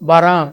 12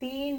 3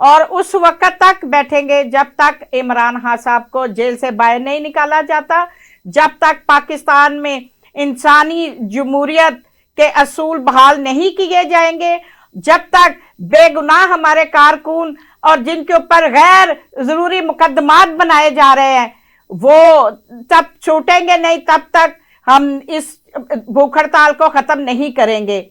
اور اس وقت تک بیٹھیں گے جب تک عمران خان صاحب کو جیل سے باہر نہیں نکالا جاتا، جب تک پاکستان میں انسانی جمہوریت کے اصول بحال نہیں کیے جائیں گے، جب تک بے گناہ ہمارے کارکن اور جن کے اوپر غیر ضروری مقدمات بنائے جا رہے ہیں وہ تب چھوٹیں گے نہیں، تب تک ہم اس بھوک ہڑتال کو ختم نہیں کریں گے۔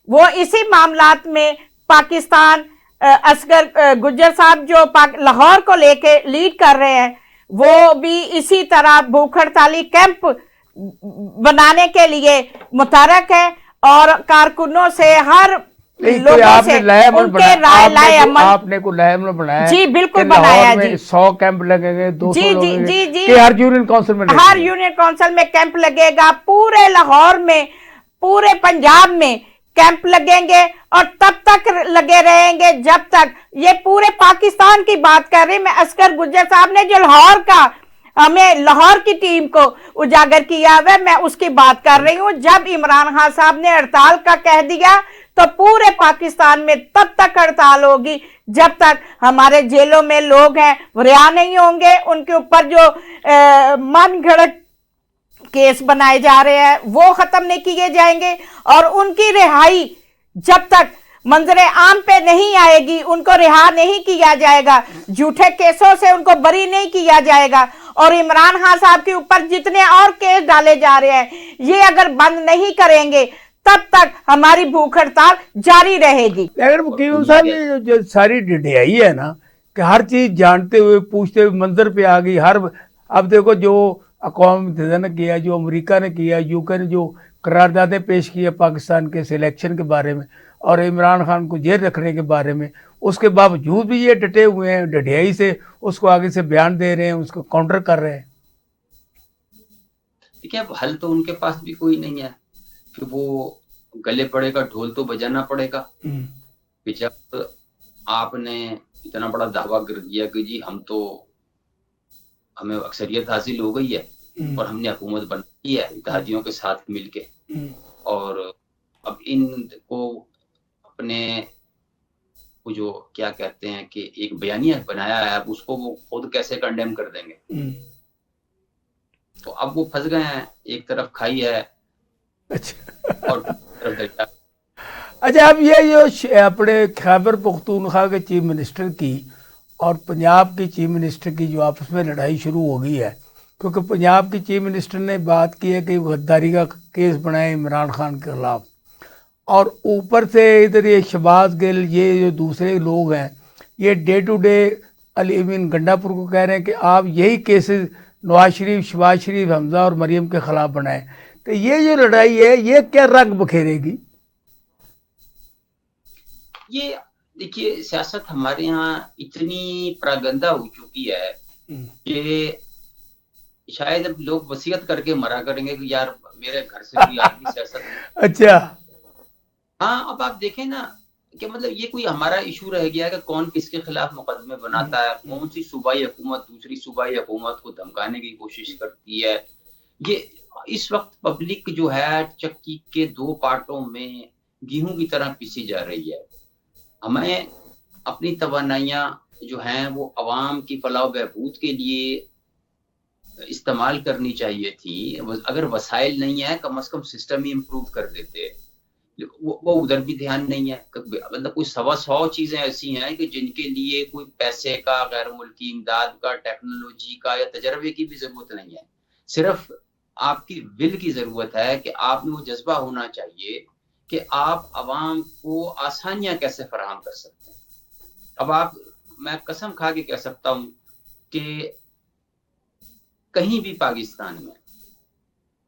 وہ اسی معاملات میں پاکستان اصغر گجر صاحب جو لاہور کو لے کے لیڈ کر رہے ہیں، وہ بھی اسی طرح بھوک ہڑتالی کیمپ بنانے کے لیے متحرک ہے اور کارکنوں سے ہر لوگوں سے ان کے رائے لائے عمل، آپ نے کوئی لائے عمل بنایا ہے؟ جی بالکل بنایا جی، 100 کیمپ لگیں گے، 200 جی لوگ جی جی جی، کہ ہر یونین کونسل میں ہر یونین کونسل میں کیمپ لگے گا، پورے لاہور میں، پورے پنجاب میں کیمپ لگیں گے اور تب تک لگے رہیں گے جب تک، یہ پورے پاکستان کی بات کر رہی میں، اصغر گجر صاحب نے جو لاہور کا ہمیں لاہور کی ٹیم کو اجاگر کیا ہوا ہے، میں اس کی بات کر رہی ہوں۔ جب عمران خان صاحب نے ہڑتال کا کہہ دیا تو پورے پاکستان میں تب تک ہڑتال ہوگی جب تک ہمارے جیلوں میں لوگ ہیں وہ رہا نہیں ہوں گے، ان کے اوپر جو من گھڑت کیس بنائے جا رہے ہیں وہ ختم نہیں کیے جائیں گے، اور ان کی رہائی جب تک منظر عام پہ نہیں آئے گی، ان کو رہا نہیں کیا جائے گا، جھوٹے کیسوں سے ان کو بری نہیں کیا جائے گا، اور عمران خان صاحب کے اوپر جتنے اور کیس ڈالے جا رہے ہیں یہ اگر بند نہیں کریں گے تب تک ہماری بھوک ہڑتال جاری رہے گی۔ اگر وکیل صاحب یہ جو ساری ڈڈیائی ہے نا کہ ہر چیز جانتے ہوئے پوچھتے ہوئے منظر پہ آ گئی، اب دیکھو جو اقوام متحدہ نے کیا، جو امریکہ نے کیا، UK نے جو قراردادیں پیش کی ہے پاکستان کے سلیکشن کے بارے میں اور عمران خان کو جیل رکھنے کے بارے میں، اس کے باوجود بھی یہ ڈٹے ہوئے ہیں، ڈڈیائی سے اس کو آگے سے بیان دے رہے ہیں، اس کو کاؤنٹر کر رہے ہیں۔ دیکھیں اب حل تو ان کے پاس بھی کوئی نہیں ہے کہ وہ گلے پڑے گا ڈھول تو بجانا پڑے گا۔ کہ جب آپ نے اتنا بڑا دعویٰ کر دیا کہ جی ہمیں اکثریت حاصل ہو گئی ہے اور ہم نے حکومت بنائی ہے اتحادیوں کے ساتھ مل کے، اور اب ان کو اپنے وہ جو کیا کہتے ہیں کہ ایک بیانیہ بنایا ہے، اب اس کو وہ خود کیسے کنڈیم کر دیں گے؟ تو اب وہ پھنس گئے ہیں، ایک طرف کھائی ہے اور طرف دریا۔ اچھا، اب یہ جو اپنے خیبر پختونخوا کے چیف منسٹر کی اور پنجاب کی چیف منسٹر کی جو آپس میں لڑائی شروع ہو گئی ہے، کیونکہ پنجاب کی چیف منسٹر نے بات کی ہے کہ غداری کا کیس بنائے عمران خان کے خلاف، اور اوپر سے ادھر یہ شہباز گل، یہ جو دوسرے لوگ ہیں، یہ ڈے ٹو ڈے علی امین گنڈا پور کو کہہ رہے ہیں کہ آپ یہی کیسز نواز شریف، شہباز شریف، حمزہ اور مریم کے خلاف بنائیں۔ تو یہ جو لڑائی ہے یہ کیا رنگ بکھیرے گی؟ یہ دیکھیے سیاست ہمارے یہاں اتنی پراگندہ ہو چکی ہے کہ شاید اب لوگ وصیت کر کے مرا کریں گے کہ یار میرے گھر سے کوئی آدمی سیاست۔ اچھا ہاں، اب آپ دیکھیں نا کہ مطلب یہ کوئی ہمارا ایشو رہ گیا ہے کہ کون کس کے خلاف مقدمے بناتا ہے، کون سی صوبائی حکومت دوسری صوبائی حکومت کو دھمکانے کی کوشش کرتی ہے۔ یہ اس وقت پبلک جو ہے چکی کے دو پارٹوں میں گیہوں کی طرح پیسی جا رہی ہے۔ ہمیں اپنی توانائیاں جو ہیں وہ عوام کی فلاح و بہبود کے لیے استعمال کرنی چاہیے تھی۔ اگر وسائل نہیں ہے کم از کم سسٹم ہی امپروو کر دیتے، وہ ادھر بھی دھیان نہیں ہے۔ مطلب کوئی 100 چیزیں ایسی ہیں کہ جن کے لیے کوئی پیسے کا، غیر ملکی امداد کا، ٹیکنالوجی کا یا تجربے کی بھی ضرورت نہیں ہے، صرف آپ کی ول کی ضرورت ہے کہ آپ میں وہ جذبہ ہونا چاہیے کہ آپ عوام کو آسانیاں کیسے فراہم کر سکتے ہیں۔ اب میں قسم کھا کے کہہ سکتا ہوں کہ کہیں بھی پاکستان میں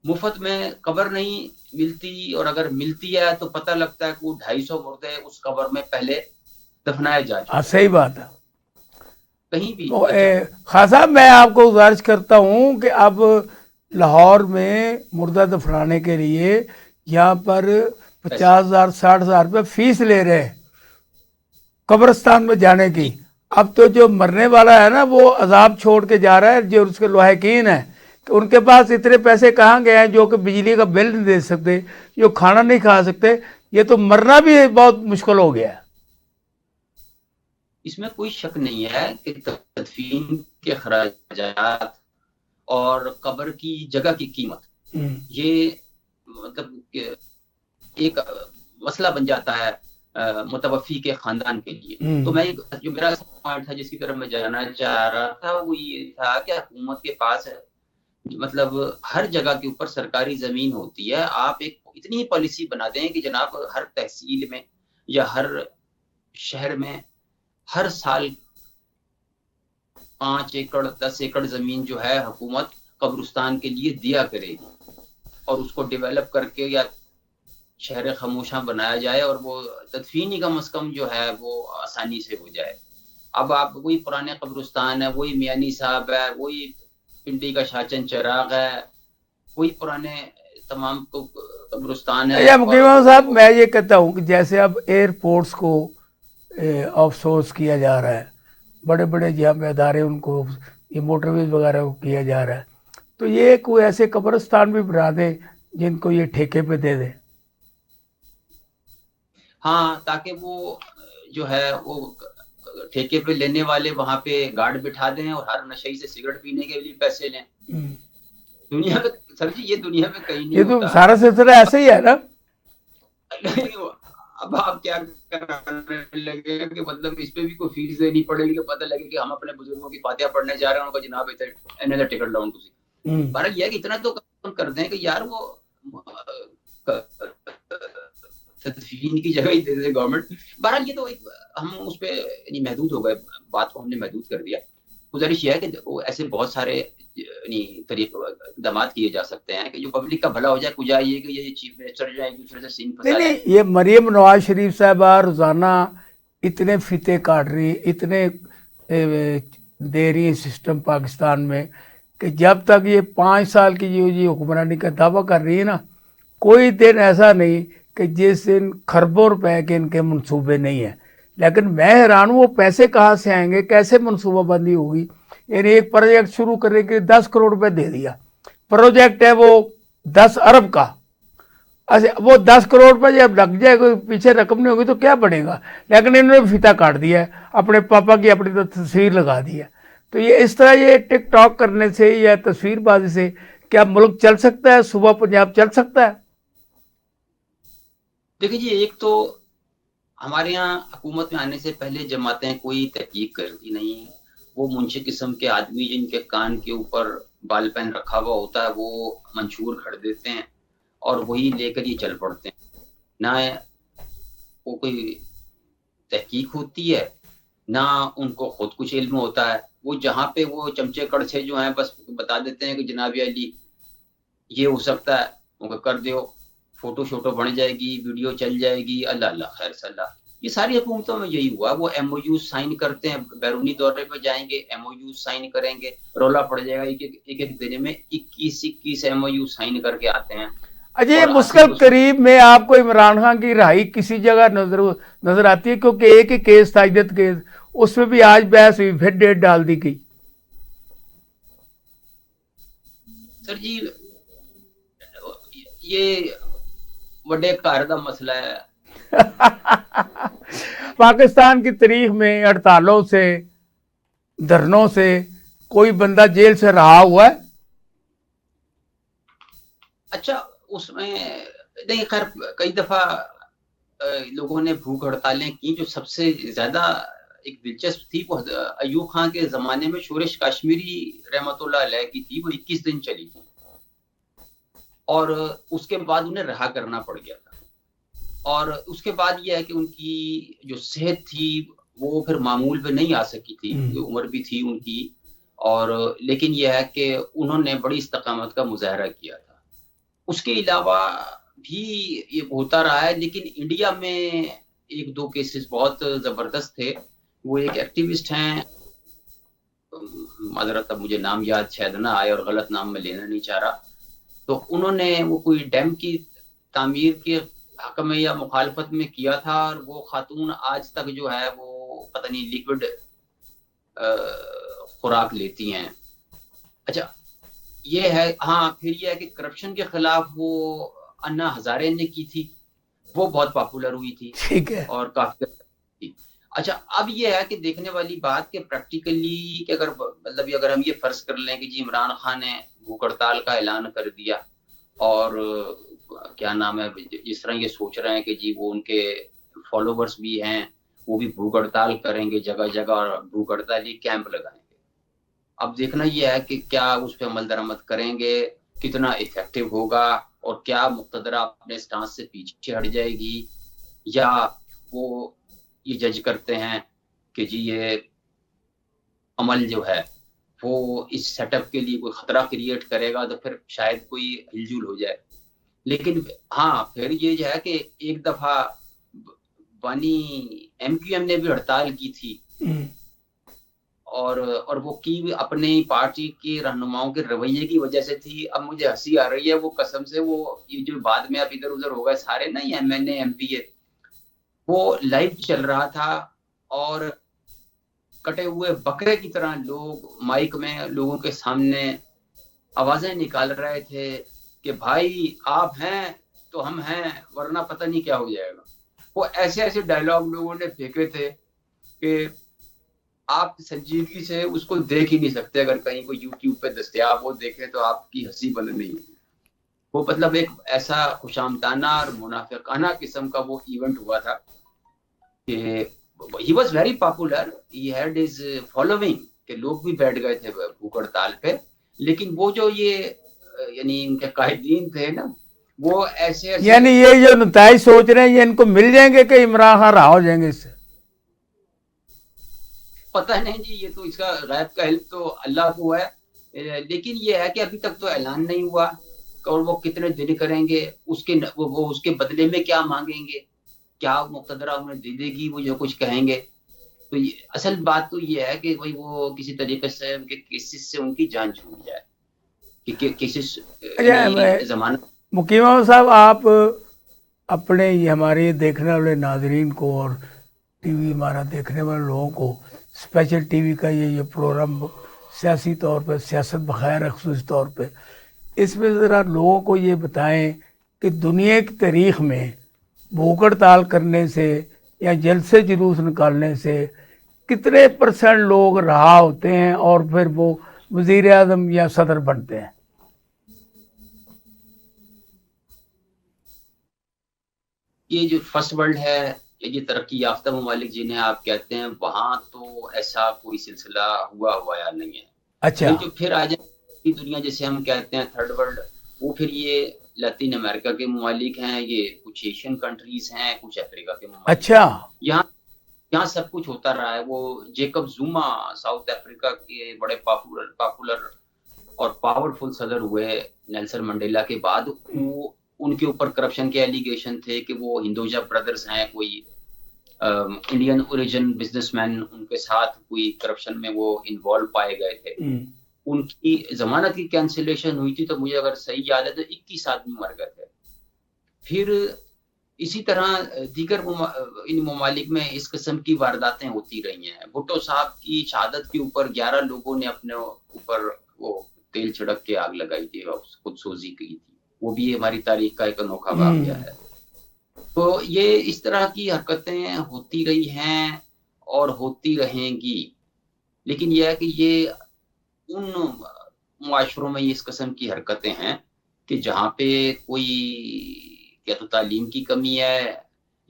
مفت میں قبر نہیں ملتی، اور اگر ملتی ہے تو پتہ لگتا ہے کہ وہ 250 مردے اس قبر میں پہلے دفنائے جا چکے۔ صحیح بات ہے۔ کہیں بھی خان صاحب میں آپ کو گزارش کرتا ہوں کہ اب لاہور میں مردہ دفنانے کے لیے یہاں پر 50,000 60,000 روپے فیس لے رہے ہیں قبرستان میں جانے کی۔ اب تو جو مرنے والا ہے نا وہ عذاب چھوڑ کے جا رہا ہے، جو اس کے لواحقین ہیں کہ ان کے پاس اتنے پیسے کہاں گئے ہیں جو کہ بجلی کا بل نہیں دے سکتے، جو کھانا نہیں کھا سکتے، یہ تو مرنا بھی بہت مشکل ہو گیا ہے۔ اس میں کوئی شک نہیں ہے کہ تدفین کے خراجات اور قبر کی جگہ کی قیمت یہ مطلب کہ ایک مسئلہ بن جاتا ہے متوفی کے خاندان کے لیے. تو میں جو میرا پوائنٹ تھا جس کی طرف میں جانا چاہ رہا تھا وہ یہ تھا کہ حکومت کے پاس مطلب ہر جگہ کے اوپر سرکاری زمین ہوتی ہے. آپ ایک اتنی پالیسی بنا دیں کہ جناب ہر تحصیل میں یا ہر شہر میں ہر سال 5 ایکڑ 10 ایکڑ زمین جو ہے حکومت قبرستان کے لیے دیا کرے گی اور اس کو ڈیولپ کر کے یا شہر خاموشاں بنایا جائے اور وہ تدفین ہی کم از کم جو ہے وہ آسانی سے ہو جائے. اب آپ وہی پرانے قبرستان ہے, وہی میانی صاحب ہے, وہی پنڈی کا شاچن چراغ ہے, وہی پرانے تمام قبرستان ہے. مقیم صاحب میں یہ کہتا ہوں کہ جیسے اب ایئرپورٹس کو آف سورس کیا جا رہا ہے, بڑے بڑے جہاں پہ ادارے ان کو یہ موٹر ویز وغیرہ کو کیا جا رہا ہے, تو یہ کوئی ایسے قبرستان بھی بنا دیں جن کو یہ ٹھیکے پہ دے دیں. ہاں, تاکہ وہ جو ہے وہ ٹھیکے پہ لینے والے وہاں پہ گارڈ بٹھا دیں اور ہر نشئی سے سگریٹ پینے کے لیے پیسے لیں. دنیا میں سر جی یہ دنیا میں کہیں نہیں یہ ہوتا. تو سارا سلسلہ ایسے ہی ہے نا. اب آپ کیا کرنے لگے کہ مطلب اس پہ بھی کوئی فیس دینی پڑے گی کہ پتہ لگے کہ ہم اپنے بزرگوں کی فاتحہ پڑھنے جا رہے ہیں, ان کا جناب اتنے ٹکٹ لاؤں تھی. بہرحال یہ ہے کہ اتنا تو کر دیں کہ یار وہ تدفین کی جگہ ہی دے دے گورنمنٹ. بہرحال یہ تو ہم اس پہ محدود ہو گئے, بات کو ہم نے محدود کر دیا. گزارش یہ ہے کہ ایسے بہت سارے طریقے اقدامات کیے جا سکتے ہیں کہ جو پبلک کا بھلا ہو جائے. کچھ یہ کہ یہ چیف منسٹر جو ہے ایک دوسرے سے سین پھنسا نہیں, یہ مریم نواز شریف صاحبہ روزانہ اتنے فیتے کاٹ رہی, اتنے دے رہی سسٹم پاکستان میں کہ جب تک یہ 5 سال کی جو حکمرانی کا دعویٰ کر رہی ہے نا, کوئی دن ایسا نہیں کہ جس دن خربوں روپے کے ان کے منصوبے نہیں ہیں. لیکن میں حیران ہوں وہ پیسے کہاں سے آئیں گے, کیسے منصوبہ بندی ہوگی. یعنی ایک پروجیکٹ شروع کرنے کے 10 کروڑ روپے دے دیا, پروجیکٹ ہے وہ 10 ارب کا. اچھا وہ 10 کروڑ روپے جب لگ جائے گا, پیچھے رقم نہیں ہوگی تو کیا بڑھے گا. لیکن انہوں نے فیتا کاٹ دیا ہے, اپنے پاپا کی اپنی تصویر لگا دی ہے. تو یہ اس طرح یہ ٹک ٹاک کرنے سے یا تصویر بازی سے کیا ملک چل سکتا ہے, صوبہ پنجاب چل سکتا ہے؟ دیکھیں جی, ایک تو ہمارے یہاں حکومت میں آنے سے پہلے جماعتیں کوئی تحقیق کرتی نہیں. وہ منشی قسم کے آدمی جن کے کان کے اوپر بال پین رکھا ہوا ہوتا ہے وہ منشور کھڑ دیتے ہیں اور وہی لے کر یہ چل پڑتے ہیں. نہ وہ کوئی تحقیق ہوتی ہے, نہ ان کو خود کچھ علم ہوتا ہے. وہ جہاں پہ وہ چمچے کڑچے جو ہیں بس بتا دیتے ہیں کہ جناب علی یہ ہو سکتا ہے, ان کو کر دیو, فوٹو شوٹو بن جائے گی, ویڈیو چل جائے گی, اللہ اللہ خیر صلی اللہ. یہ ساری حکومتوں میں یہی ہوا. وہ ایم او یو سائن کرتے ہیں, بیرونی دورے پہ جائیں گے ایم او یو سائن کریں گے, رولا پڑ جائے گا. ایک دن میں 21 ایم او یو سائن کر کے آتے ہیں. اچھا, یہ مستقبل قریب میں آپ کو عمران خان کی رہائی کسی جگہ نظر آتی ہے؟ کیونکہ ایک ہی کیس تھا عدت کیس, اس میں بھی آج بحث ہوئی, پھر ڈیٹ ڈال دی گئی. سر جی یہ بڑے کار کا مسئلہ ہے. پاکستان کی تاریخ میں ہڑتالوں سے, دھرنوں سے کوئی بندہ جیل سے رہا ہوا ہے؟ اچھا, اس میں نہیں, خیر کئی دفعہ لوگوں نے بھوک ہڑتالیں کی. جو سب سے زیادہ ایک دلچسپ تھی وہ ایوب خان کے زمانے میں شورش کاشمیری رحمت اللہ علیہ کی تھی. وہ 21 دن چلی تھی اور اس کے بعد انہیں رہا کرنا پڑ گیا تھا. اور اس کے بعد یہ ہے کہ ان کی جو صحت تھی وہ پھر معمول پہ نہیں آ سکی تھی, عمر بھی تھی ان کی. اور لیکن یہ ہے کہ انہوں نے بڑی استقامت کا مظاہرہ کیا تھا. اس کے علاوہ بھی یہ ہوتا رہا ہے, لیکن انڈیا میں 1-2 کیسز بہت زبردست تھے. وہ ایک ایکٹیوسٹ ہیں, معذرت اب مجھے نام یاد شاید نہ آئے اور غلط نام میں لینا نہیں چاہ رہا. تو انہوں نے وہ کوئی ڈیم کی تعمیر کے حق میں یا مخالفت میں کیا تھا, اور وہ خاتون آج تک جو ہے وہ پتہ نہیں لیکوڈ خوراک لیتی ہیں. اچھا یہ ہے. ہاں, پھر یہ ہے کہ کرپشن کے خلاف وہ انا ہزارے نے کی تھی, وہ بہت پاپولر ہوئی تھی. ٹھیک ہے. اور کافی تھی. اچھا اب یہ ہے کہ دیکھنے والی بات کہ پریکٹیکلی کہ اگر مطلب اگر ہم یہ فرض کر لیں کہ جی عمران خان نے بھوک ہڑتال کا اعلان کر دیا اور کیا نام ہے جس طرح یہ سوچ رہے ہیں کہ جی وہ ان کے فالوورز بھی ہیں وہ بھی بھوک ہڑتال کریں گے جگہ جگہ اور بھوک ہڑتالی کیمپ لگائیں گے. اب دیکھنا یہ ہے کہ کیا اس پہ عمل درآمد کریں گے, کتنا افیکٹو ہوگا اور کیا مقتدرہ اپنے سٹانس سے پیچھے ہٹ جائے گی یا وہ یہ جج کرتے ہیں کہ جی یہ عمل جو ہے وہ اس سیٹ اپ کے لیے کوئی خطرہ کریٹ کرے گا تو پھر شاید کوئی ہل جل ہو جائے. لیکن ہاں پھر یہ جو ہے کہ ایک دفعہ بانی ایم کیو ایم نے بھی ہڑتال کی تھی اور وہ کی اپنے پارٹی کے رہنماؤں کے رویے کی وجہ سے تھی. اب مجھے ہنسی آ رہی ہے وہ قسم سے وہ یہ جو بعد میں اب ادھر ادھر ہو گئے سارے نا M N A M P A وہ لائیو چل رہا تھا اور کٹے ہوئے بکرے کی طرح لوگ مائک میں لوگوں کے سامنے آوازیں نکال رہے تھے کہ بھائی آپ ہیں تو ہم ہیں ورنہ پتہ نہیں کیا ہو جائے گا. وہ ایسے ایسے ڈائلاگ لوگوں نے پھینکے تھے کہ آپ سنجیدگی سے اس کو دیکھ ہی نہیں سکتے. اگر کہیں کوئی یوٹیوب پہ دستیاب ہو دیکھیں تو آپ کی ہنسی بند نہیں ہوگی. وہ مطلب ایک ایسا خوشامدانہ اور منافقانہ قسم کا وہ ایونٹ ہوا تھا کہ he was very popular, he had his following کہ لوگ بھی بیٹھ گئے تھے بھوک ہڑتال پہ. لیکن وہ جو یہ یعنی ان کے قائدین تھے نا وہ ایسے یعنی یہ جو نتائج سوچ رہے ہیں یہ ان کو مل جائیں گے کہ عمران خان رہا ہو جائیں گے اس سے پتہ نہیں جی. یہ تو اس کا غیب کا علم تو اللہ کو ہے. لیکن یہ ہے کہ ابھی تک تو اعلان نہیں ہوا اور وہ کتنے دن کریں گے وہ اس کے بدلے میں کیا مانگیں گے, کیا مقتدرہ انہیں دے دے گی وہ جو کچھ کہیں گے. تو اصل بات تو یہ ہے کہ بھائی وہ کسی طریقے سے ان کے کیسز سے ان کی جان چھوٹ جائے کہ کیسز ضمانت. مقیم احمد صاحب آپ اپنے یہ ہمارے دیکھنے والے ناظرین کو اور ٹی وی ہمارا دیکھنے والے لوگوں کو اسپیشل ٹی وی کا یہ پروگرام سیاسی طور پہ سیاست بخیر خصوصی طور پہ اس میں ذرا لوگوں کو یہ بتائیں کہ دنیا کی تاریخ میں بھوک ہڑتال کرنے سے یا جلسے جلوس نکالنے سے کتنے % لوگ رہا ہوتے ہیں اور پھر وہ وزیر اعظم یا صدر بنتے ہیں. یہ جو فرسٹ ورلڈ ہے یہ ترقی یافتہ ممالک جنہیں آپ کہتے ہیں وہاں تو ایسا کوئی سلسلہ ہوا یا نہیں ہے. اچھا جو پھر آ جائے دنیا جسے ہم کہتے ہیں تھرڈ ورلڈ وہ پھر یہ لاطین امریکہ کے ممالک ہیں, یہ کچھ ایشین کنٹریز ہیں, کچھ افریقہ کے ممالک. اچھا یہاں سب کچھ ہوتا رہا ہے. وہ جیکب زوما ساؤتھ افریقہ کے بڑے پاپولر اور پاورفل صدر ہوئے نیلسن منڈیلا کے بعد. وہ ان کے اوپر کرپشن کے ایلیگیشن تھے کہ وہ ہندوجا برادرز ہیں, کوئی انڈین اوریجن بزنس مین, ان کے ساتھ کوئی کرپشن میں وہ انوالو پائے گئے تھے. ان کی ضمانت کی کینسلیشن ہوئی تھی تو مجھے اگر صحیح یاد ہے تو 21 آدمی مر گئے تھے. پھر اسی طرح دیگر ان ممالک میں اس قسم کی وارداتیں ہوتی رہی ہیں. بھٹو صاحب کی شہادت کے اوپر 11 لوگوں نے اپنے اوپر وہ تیل چھڑک کے آگ لگائی تھی, خود سوزی کی تھی. وہ بھی ہماری تاریخ کا ایک انوکھا واقعہ ہے. تو یہ اس طرح کی حرکتیں ہوتی رہی ہیں اور ہوتی رہیں گی. لیکن یہ ہے کہ یہ ان معاشروں میں اس قسم کی حرکتیں ہیں کہ جہاں پہ کوئی یا تو تعلیم کی کمی ہے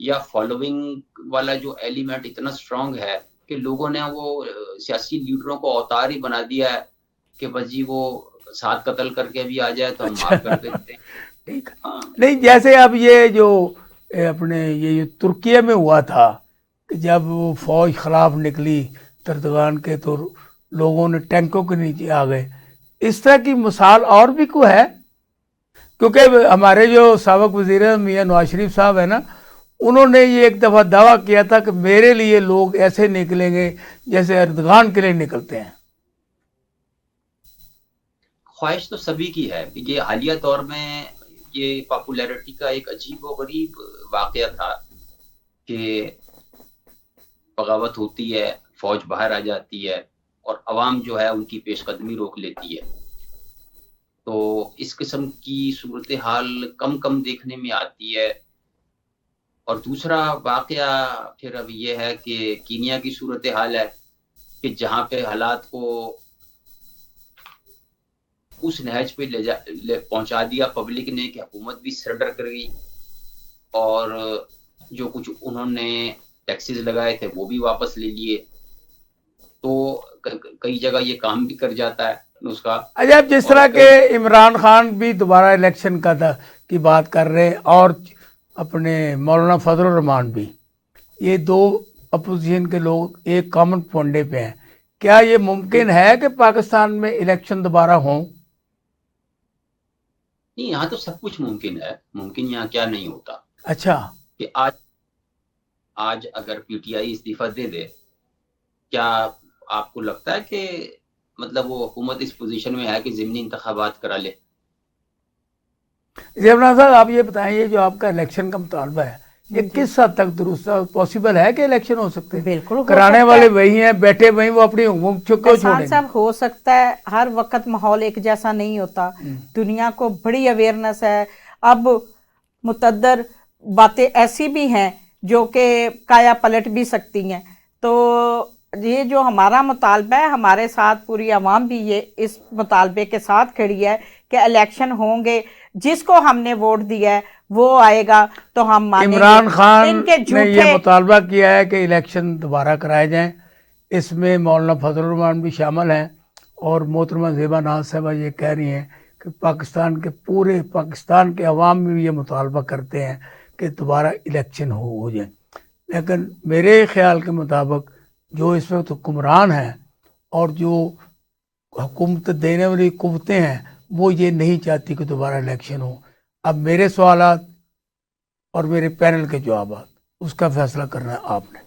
یا فالوئنگ والا جو ایلیمنٹ اتنا اسٹرانگ ہے کہ لوگوں نے وہ سیاسی لیڈروں کو اوتار ہی بنا دیا ہے کہ بس جی وہ 7 قتل کر کے بھی آ جائے تو ہم معاف کر دیتے ہیں. نہیں جیسے اب یہ جو اپنے یہ ترکیہ میں ہوا تھا کہ جب وہ فوج خلاف نکلی اردوغان کے تو لوگوں نے ٹینکوں کے نیچے آ گئے. اس طرح کی مثال اور بھی کوئی ہے؟ کیونکہ ہمارے جو سابق وزیر اعظم میاں نواز شریف صاحب ہیں نا, انہوں نے یہ ایک دفعہ دعویٰ کیا تھا کہ میرے لیے لوگ ایسے نکلیں گے جیسے اردوغان کے لیے نکلتے ہیں. خواہش تو سبھی کی ہے. یہ حالیہ دور میں یہ پاپولیرٹی کا ایک عجیب و غریب واقعہ تھا کہ بغاوت ہوتی ہے, فوج باہر آ جاتی ہے اور عوام جو ہے ان کی پیش قدمی روک لیتی ہے. تو اس قسم کی صورتحال کم دیکھنے میں آتی ہے. اور دوسرا واقعہ پھر اب یہ ہے کہ کینیا کی صورتحال ہے کہ جہاں پہ حالات کو اس نہج پہ پہنچا دیا پبلک نے کہ حکومت بھی سرنڈر کر گئی، اور جو کچھ انہوں نے ٹیکسز لگائے تھے وہ بھی واپس لے لیے، تو کئی جگہ یہ کام بھی کر جاتا ہے نسخہ۔ اچھا، اب جس طرح کے عمران خان بھی دوبارہ الیکشن کی بات کر رہے ہیں، اور اپنے مولانا فضل الرحمان بھی، یہ دو اپوزیشن کے لوگ ایک کامن فنڈے پہ ہیں، کیا یہ ممکن ہے کہ پاکستان میں الیکشن دوبارہ ہوں؟ نہیں، یہاں تو سب کچھ ممکن ہے، ممکن یہاں کیا نہیں ہوتا۔ اچھا، کہ آج اگر پی ٹی آئی استعفیٰ دے دے، کیا آپ کو لگتا ہے کہ مطلب وہ حکومت اس پوزیشن میں ہے کہ ضمنی انتخابات کرا لے؟ عمران صاحب آپ یہ بتائیں، یہ جو آپ کا الیکشن کا مطالبہ ہے یہ کس حد تک درست پاسبل ہے کہ الیکشن ہو سکتے ہیں؟ بالکل ہو کرانے سکتا والے ہے۔ وہی ہیں، بیٹھے وہی، وہ اپنی حکومت کیوں احسان چھوڑیں گے؟ صاحب ہو سکتا ہے، ہر وقت ماحول ایک جیسا نہیں ہوتا، دنیا کو بڑی اویئرنیس ہے، اب متعدد باتیں ایسی بھی ہیں جو کہ کایا پلٹ بھی سکتی ہیں، تو یہ جو ہمارا مطالبہ ہے، ہمارے ساتھ پوری عوام بھی یہ اس مطالبے کے ساتھ کھڑی ہے کہ الیکشن ہوں گے، جس کو ہم نے ووٹ دیا ہے وہ آئے گا تو ہم مانیں گے۔ عمران خان ان کے نے یہ جھوٹے مطالبہ کیا ہے کہ الیکشن دوبارہ کرائے جائیں، اس میں مولانا فضل الرحمان بھی شامل ہیں، اور محترمہ زیبا ناز صاحبہ یہ کہہ رہی ہیں کہ پورے پاکستان کے عوام بھی یہ مطالبہ کرتے ہیں کہ دوبارہ الیکشن ہو جائیں، لیکن میرے خیال کے مطابق جو اس وقت حکمران ہیں اور جو حکومت دینے والی قوتیں ہیں وہ یہ نہیں چاہتی کہ دوبارہ الیکشن ہو۔ اب میرے سوالات اور میرے پینل کے جوابات، اس کا فیصلہ کرنا ہے آپ نے۔